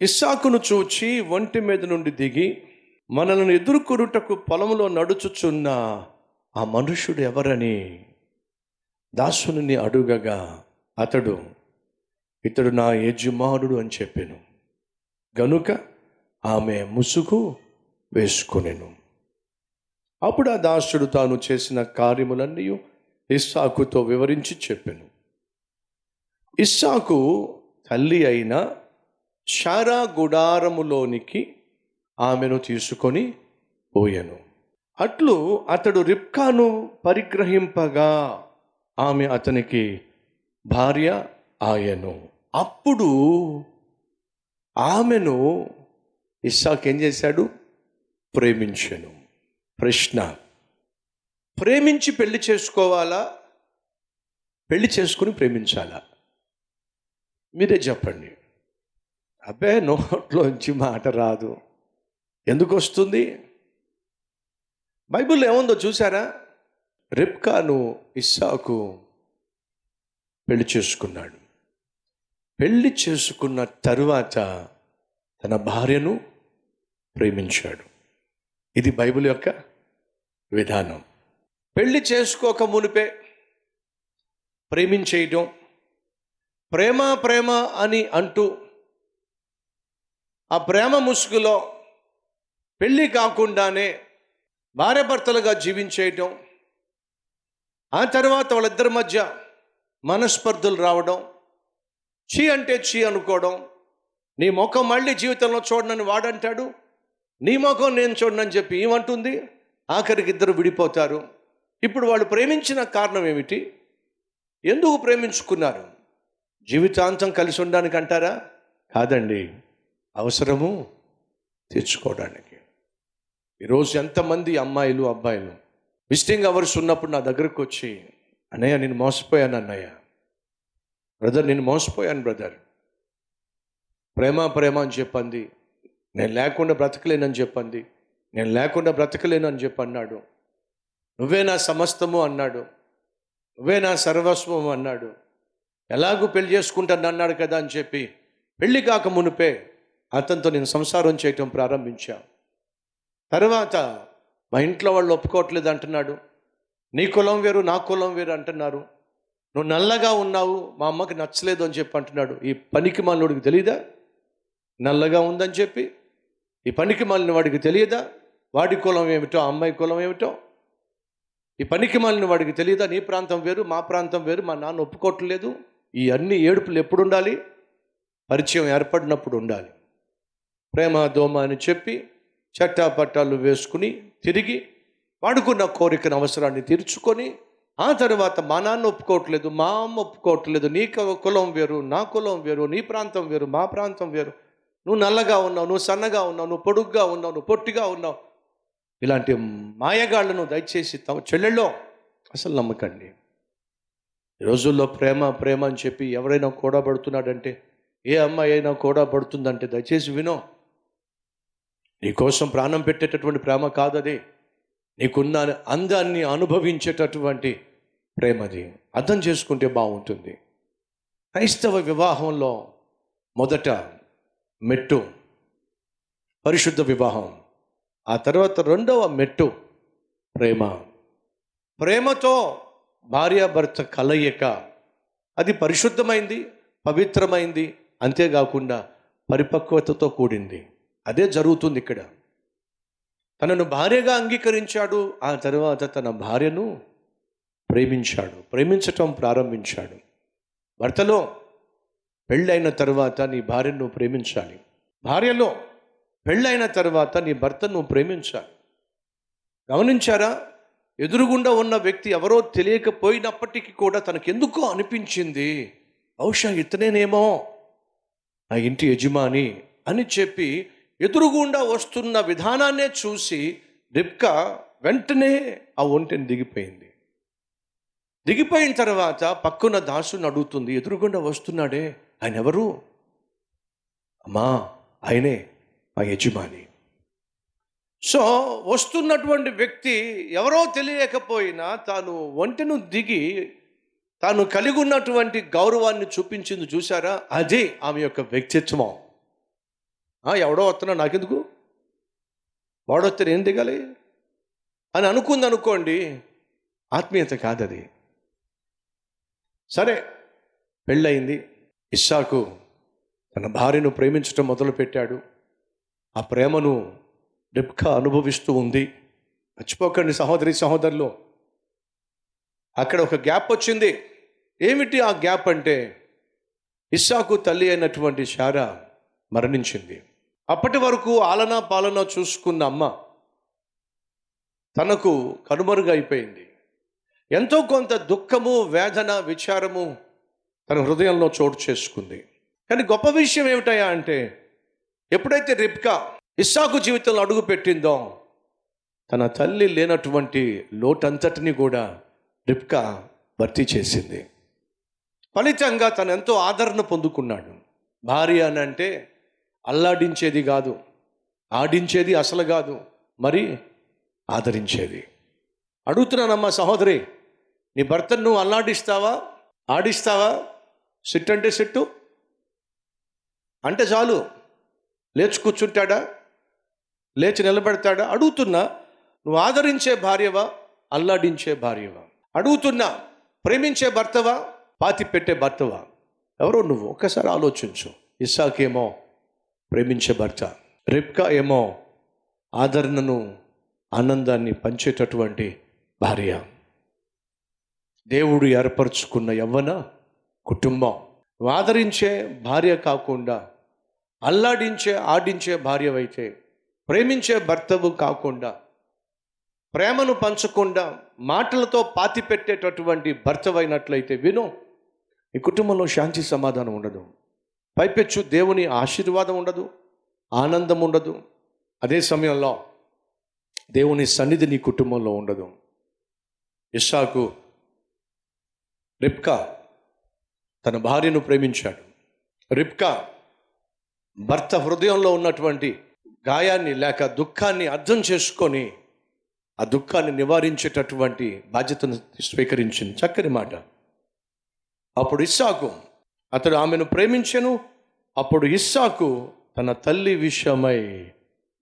ఇస్సాకును చూచి ఒంటి మీద నుండి దిగి మనలను ఎదుర్కొనుటకు పొలంలో నడుచుచున్న ఆ మనుష్యుడు ఎవరని దాసుని అడుగగా అతడు, ఇతడు నా యజమానుడు అని చెప్పాను. గనుక ఆమె ముసుగు వేసుకొనెను. అప్పుడు ఆ దాసుడు తాను చేసిన కార్యములన్నీ ఇస్సాకుతో వివరించి చెప్పాను. ఇస్సాకు తల్లి అయిన శారా గుడారములోనికి ఆమెను తీసుకొని పోయెను. అట్లు అతడు రిబ్కాను పరిగ్రహింపగా ఆమె అతనికి భార్య ఆయను. అప్పుడు ఆమెను ఇస్సాకు ఏం చేశాడు? ప్రేమించెను. ప్రశ్న: ప్రేమించి పెళ్లి చేసుకోవాలా, పెళ్లి చేసుకుని ప్రేమించాలా? మీరే చెప్పండి. అబ్బే, నోట్లోంచి మాట రాదు. ఎందుకు వస్తుంది? బైబిల్లో ఏముందో చూసారా? రిబ్కాను ఇస్సాకు పెళ్లి చేసుకున్నాడు. పెళ్లి చేసుకున్న తరువాత తన భార్యను ప్రేమించాడు. ఇది బైబిల్ యొక్క విధానం. పెళ్లి చేసుకోక మునిపే ప్రేమించేయటం, ప్రేమ ప్రేమ అని అంటూ ఆ ప్రేమ ముసుగులో పెళ్ళి కాకుండానే భార్యాభర్తలుగా జీవించేయటం, ఆ తర్వాత వాళ్ళిద్దరి మధ్య మనస్పర్ధలు రావడం, చీ అంటే చీ అనుకోవడం, నీ ముఖం మళ్ళీ జీవితంలో చూడనని వాడంటాడు, నీ ముఖం నేను చూడనని చెప్పి ఏమంటుంది, ఆఖరికి ఇద్దరు విడిపోతారు. ఇప్పుడు వాళ్ళు ప్రేమించిన కారణం ఏమిటి? ఎందుకు ప్రేమించుకున్నారు? జీవితాంతం కలిసి ఉండడానికి అంటారా? కాదండి, అవసరము తీర్చుకోవడానికి. ఈరోజు ఎంతమంది అమ్మాయిలు అబ్బాయిలు విజిటింగ్ అవర్స్ ఉన్నప్పుడు నా దగ్గరకు వచ్చి, అన్నయ్య నేను మోసపోయాను, అన్నయ్య బ్రదర్ నేను మోసపోయాను బ్రదర్, ప్రేమ ప్రేమ అని చెప్పింది, నేను లేకుండా బ్రతకలేనని చెప్పింది, నేను లేకుండా బ్రతకలేను అని చెప్పి అన్నాడు, నువ్వే నా సమస్తము అన్నాడు, నువ్వే నా సర్వస్వం అన్నాడు, ఎలాగూ పెళ్లి చేసుకుంటాను అన్నాడు కదా అని చెప్పి పెళ్లి కాక మునిపే అతనితో నేను సంసారం చేయటం ప్రారంభించా. తర్వాత మా ఇంట్లో వాళ్ళు ఒప్పుకోవట్లేదు అంటున్నాడు, నీ కులం వేరు నా కులం వేరు అంటున్నారు, నువ్వు నల్లగా ఉన్నావు మా అమ్మకి నచ్చలేదు అని చెప్పి అంటున్నాడు. ఈ పనికి మాలినోడికి తెలియదా నల్లగా ఉందని చెప్పి? ఈ పనికి మాలిన వాడికి తెలియదా వాడి కులం ఏమిటో, అమ్మాయి కులం ఏమిటో? ఈ పనికి మాలిన వాడికి తెలియదా నీ ప్రాంతం వేరు మా ప్రాంతం వేరు, మా నాన్న ఒప్పుకోవట్లేదు? ఈ అన్ని ఏడుపులు ఎప్పుడు ఉండాలి? పరిచయం ఏర్పడినప్పుడు ఉండాలి. ప్రేమ దోమ అని చెప్పి చట్టాపట్టాలు వేసుకుని తిరిగి వాడుకున్న కోరికను అవసరాన్ని తీర్చుకొని, ఆ తర్వాత మా నాన్న ఒప్పుకోవట్లేదు, మా అమ్మ ఒప్పుకోవట్లేదు, నీ కులం వేరు నా కులం వేరు, నీ ప్రాంతం వేరు మా ప్రాంతం వేరు, నువ్వు నల్లగా ఉన్నావు, నువ్వు సన్నగా ఉన్నావు, నువ్వు పొడుగ్గా ఉన్నావు, నువ్వు పొట్టిగా ఉన్నావు, ఇలాంటి మాయగాళ్లను దయచేసి చెల్లెళ్ళో అసలు నమ్మకండి. ఈ రోజుల్లో ప్రేమ ప్రేమ అని చెప్పి ఎవరైనా కూడబడుతున్నాడంటే, ఏ అమ్మాయి అయినా కూడబడుతుందంటే దయచేసి వినో, నీకోసం ప్రాణం పెట్టేటటువంటి ప్రేమ కాదది, నీకున్న అందాన్ని అనుభవించేటటువంటి ప్రేమది. అర్థం చేసుకుంటే బాగుంటుంది. క్రైస్తవ వివాహంలో మొదట మెట్టు పరిశుద్ధ వివాహం, ఆ తర్వాత రెండవ మెట్టు ప్రేమ. ప్రేమతో భార్యాభర్త కలయిక, అది పరిశుద్ధమైంది, పవిత్రమైంది, అంతేకాకుండా పరిపక్వతతో కూడింది. అదే జరుగుతుంది ఇక్కడ. తనను భార్యగా అంగీకరించాడు, ఆ తర్వాత తన భార్యను ప్రేమించాడు, ప్రేమించటం ప్రారంభించాడు. భర్తలో పెళ్ళైన తర్వాత నీ భార్యను ప్రేమించాలి, భార్యలో పెళ్ళైన తర్వాత నీ భర్తను ప్రేమించాలి. గమనించారా? ఎదురుగుండా ఉన్న వ్యక్తి ఎవరో తెలియకపోయినప్పటికీ కూడా తనకెందుకో అనిపించింది, బహుశా ఇతనేనేమో ఆ ఇంటి యజమాని అని చెప్పి ఎదురుగుండా వస్తున్న విధానాన్నే చూసి రిబ్కా వెంటనే ఆ ఒంటెని దిగిపోయింది. దిగిపోయిన తర్వాత పక్కన దాసుని అడుగుతుంది, ఎదురుగుండా వస్తున్నాడే ఆయన ఎవరు? అమ్మా ఆయనే మా యజమాని. సో వస్తున్నటువంటి వ్యక్తి ఎవరో తెలియకపోయినా తాను ఒంటెను దిగి తాను కలిగి ఉన్నటువంటి గౌరవాన్ని చూపించింది చూసారా? అదే ఆమె యొక్క వ్యక్తిత్వం. ఎవడో వస్తున్నా నాకెందుకు, వాడొస్తే నేను దిగాలి అని అనుకుంది అనుకోండి, ఆత్మీయత కాదది. సరే, పెళ్ళయింది. ఇస్సాకు తన భార్యను ప్రేమించడం మొదలుపెట్టాడు. ఆ ప్రేమను రిబ్కా అనుభవిస్తూ ఉంది. మర్చిపోకండి సహోదరి సహోదరులు, అక్కడ ఒక గ్యాప్ వచ్చింది. ఏమిటి ఆ గ్యాప్ అంటే, ఇస్సాకు తల్లి అయినటువంటి శారా మరణించింది. అప్పటి వరకు ఆలనా పాలన చూసుకున్న అమ్మ తనకు కనుమరుగైపోయింది. ఎంతో కొంత దుఃఖము, వేదన, విచారము తన హృదయంలో చోటు చేసుకుంది. కానీ గొప్ప విషయం ఏమిటయా అంటే, ఎప్పుడైతే రిబ్కా ఇస్సాకు జీవితంలో అడుగు పెట్టిందో, తన తల్లి లేనటువంటి లోటంతటిని కూడా రిబ్కా భర్తీ చేసింది. ఫలితంగా తను ఎంతో ఆదరణ పొందుకున్నాడు. భార్య అని అంటే అల్లాడించేది కాదు, ఆడించేది అసలు కాదు, మరి ఆదరించేది. అడుగుతున్నానమ్మా సహోదరి, నీ భర్తను నువ్వు అల్లాడిస్తావా, ఆడిస్తావా? సిట్టు అంటే సిట్టు అంటే చాలు, లేచి కూర్చుంటాడా, లేచి నిలబెడతాడా? అడుగుతున్నా, నువ్వు ఆదరించే భార్యవా, అల్లాడించే భార్యవా? అడుగుతున్నా, ప్రేమించే భర్తవా, పాతి పెట్టే భర్తవా? ఎవరో నువ్వు ఒక్కసారి ఆలోచించు. ఇస్సాకేమో ప్రేమించే భర్త, రిబ్కా ఏమో ఆదరణను, ఆనందాన్ని పంచేటటువంటి భార్య. దేవుడు ఏర్పరచుకున్న యవ్వన కుటుంబం. ఆదరించే భార్య కాకుండా అల్లాడించే, ఆడించే భార్యవైతే, ప్రేమించే భర్తవు కాకుండా, ప్రేమను పంచకుండా మాటలతో పాతి పెట్టేటటువంటి భర్తవైనట్లయితే విను, ఈ కుటుంబంలో శాంతి సమాధానం ఉండదు. పైపెచ్చు దేవుని ఆశీర్వాదం ఉండదు, ఆనందం ఉండదు. అదే సమయంలో దేవుని సన్నిధి నీ కుటుంబంలో ఉండదు. ఇస్సాకు రిబ్కా తన భార్యను ప్రేమించాడు. రిబ్కా భర్త హృదయంలో ఉన్నటువంటి గాయాన్ని లేక దుఃఖాన్ని అర్థం చేసుకొని ఆ దుఃఖాన్ని నివారించేటటువంటి బాధ్యతను స్వీకరించింది. చక్కని మాట. అప్పుడు ఇస్సాకు, అతడు ఆమెను ప్రేమించెను. అప్పుడు ఇస్సాకు తన తల్లి విషయమై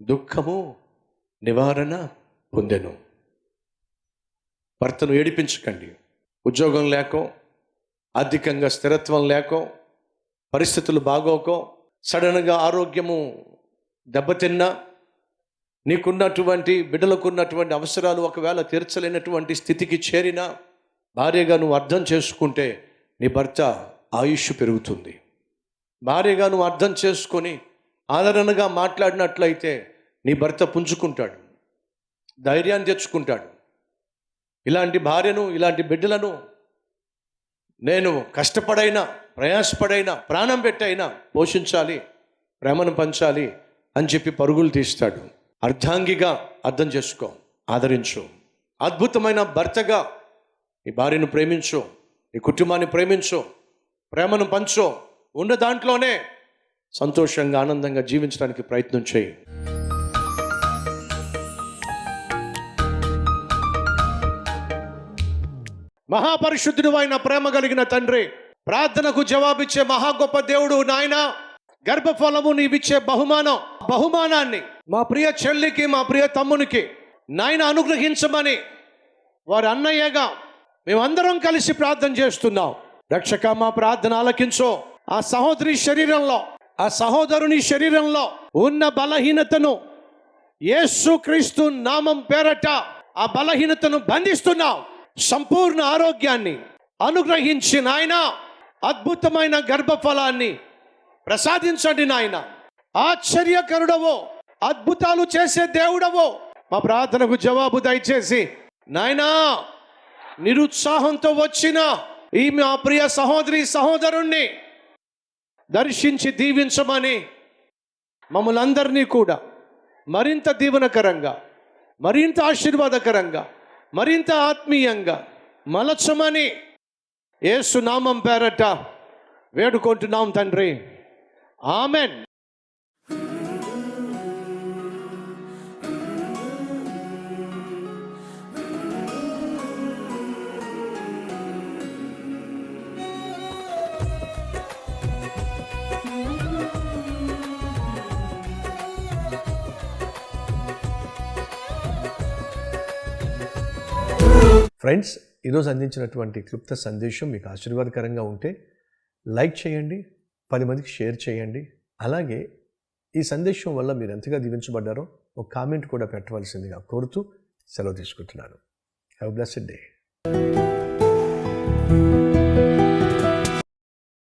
దుఃఖము నివారణ పొందెను. భర్తను ఏడిపించకండి. ఉద్యోగం లేకో, ఆర్థికంగా స్థిరత్వం లేకో, పరిస్థితులు బాగోకో, సడన్గా ఆరోగ్యము దెబ్బతిన్నా, నీకున్నటువంటి బిడ్డలకున్నటువంటి అవసరాలు ఒకవేళ తీర్చలేనటువంటి స్థితికి చేరినా, భార్యగా నువ్వు అర్థం చేసుకుంటే నీ భర్త ఆయుష్ పెరుగుతుంది. భార్యగా నువ్వు అర్థం చేసుకొని ఆదరణగా మాట్లాడినట్లయితే నీ భర్త పుంజుకుంటాడు, ధైర్యాన్ని తెచ్చుకుంటాడు. ఇలాంటి భార్యను, ఇలాంటి బిడ్డలను నేను కష్టపడైనా, ప్రయాసపడైనా, ప్రాణం పెట్టైనా పోషించాలి, ప్రేమను పంచాలి అని చెప్పి పరుగులు తీస్తాడు. అర్ధాంగిగా అర్థం చేసుకో, ఆదరించు. అద్భుతమైన భర్తగా ఈ భార్యను ప్రేమించు, ఈ కుటుంబాన్ని ప్రేమించు, ప్రేమను పంచు. ఉన్న దాంట్లోనే సంతోషంగా, ఆనందంగా జీవించడానికి ప్రయత్నం చేయి. మహాపరిశుద్ధుడు అయిన ప్రేమ కలిగిన తండ్రి, ప్రార్థనకు జవాబిచ్చే మహా గొప్ప దేవుడు నాయన, గర్భఫలము నీవిచ్చే బహుమానాన్ని మా ప్రియ చెల్లికి, మా ప్రియ తమ్మునికి నాయన అనుగ్రహించమని వారి అన్నయ్యగా మేమందరం కలిసి ప్రార్థన చేస్తున్నాం. రక్షక, మా ప్రార్థన ఆలకించో. ఆ సహోదరి శరీరంలో, ఆ సహోదరుని శరీరంలో ఉన్న బలహీనతను యేసుక్రీస్తు నామం పేరట ఆ బలహీనతను బంధిస్తున్నాం. సంపూర్ణ ఆరోగ్యాన్ని అనుగ్రహించి నాయన, అద్భుతమైన గర్భఫలాన్ని ప్రసాదించండి నాయన. ఆశ్చర్యకరుడవో, అద్భుతాలు చేసే దేవుడవో, మా ప్రార్థనకు జవాబు దయచేసి నాయనా, నిరుత్సాహంతో వచ్చిన ఈ మా ప్రియ సహోదరి సహోదరుణ్ణి దర్శించి దీవించమని మమ్మల్ని అందరినీ కూడా మరింత దీవెనకరంగా, మరింత ఆశీర్వాదకరంగా, మరింత ఆత్మీయంగా మలచమని యేసు నామం పేరట వేడుకుంటున్నాం తండ్రి. ఆమెన్. ఫ్రెండ్స్, ఈరోజు అందించినటువంటి క్లుప్త సందేశం మీకు ఆశీర్వాదకరంగా ఉంటే లైక్ చేయండి, 10 మందికి షేర్ చేయండి. అలాగే ఈ సందేశం వల్ల మీరు ఎంతగా దీవించబడ్డారో ఒక కామెంట్ కూడా పెట్టవలసిందిగా కోరుతూ సెలవు తీసుకుంటున్నాను. Have a blessed day.